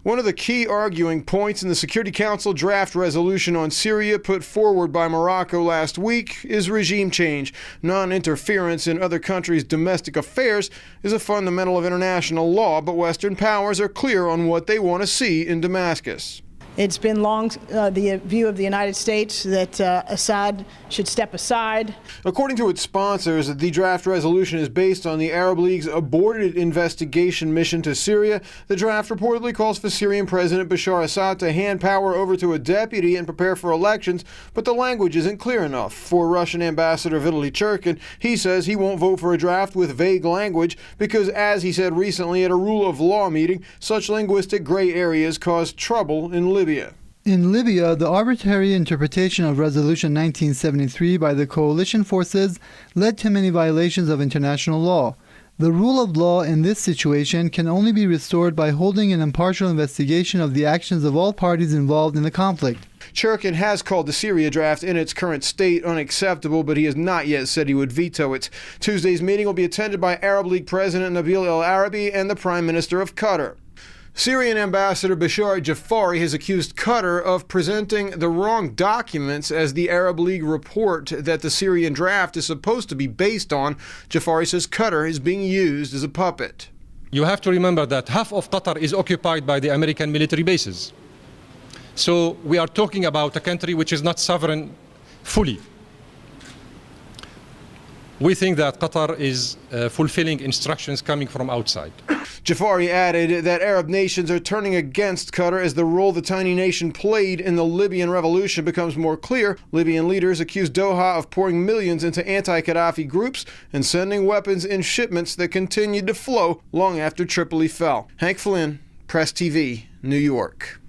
One of the key arguing points in the Security Council draft resolution on Syria put forward by Morocco last week is regime change. Non-interference in other countries' domestic affairs is a fundamental of international law, but Western powers are clear on what they want to see in Damascus. It's been long the view of the United States that Assad should step aside. According to its sponsors, the draft resolution is based on the Arab League's aborted investigation mission to Syria. The draft reportedly calls for Syrian President Bashar Assad to hand power over to a deputy and prepare for elections, but the language isn't clear enough for Russian Ambassador Vitaly Churkin. He says he won't vote for a draft with vague language because, as he said recently at a rule of law meeting, such linguistic gray areas cause trouble in Libya. In Libya, the arbitrary interpretation of Resolution 1973 by the coalition forces led to many violations of international law. The rule of law in this situation can only be restored by holding an impartial investigation of the actions of all parties involved in the conflict. Churkin has called the Syria draft in its current state unacceptable, but he has not yet said he would veto it. Tuesday's meeting will be attended by Arab League President Nabil El Arabi and the Prime Minister of Qatar. Syrian Ambassador Bashar Jafari has accused Qatar of presenting the wrong documents as the Arab League report that the Syrian draft is supposed to be based on. Jafari says Qatar is being used as a puppet. You have to remember that half of Qatar is occupied by the American military bases. So we are talking about a country which is not sovereign fully. We think that Qatar is fulfilling instructions coming from outside. Jafari added that Arab nations are turning against Qatar as the role the tiny nation played in the Libyan revolution becomes more clear. Libyan leaders accuse Doha of pouring millions into anti-Gaddafi groups and sending weapons in shipments that continued to flow long after Tripoli fell. Hank Flynn, Press TV, New York.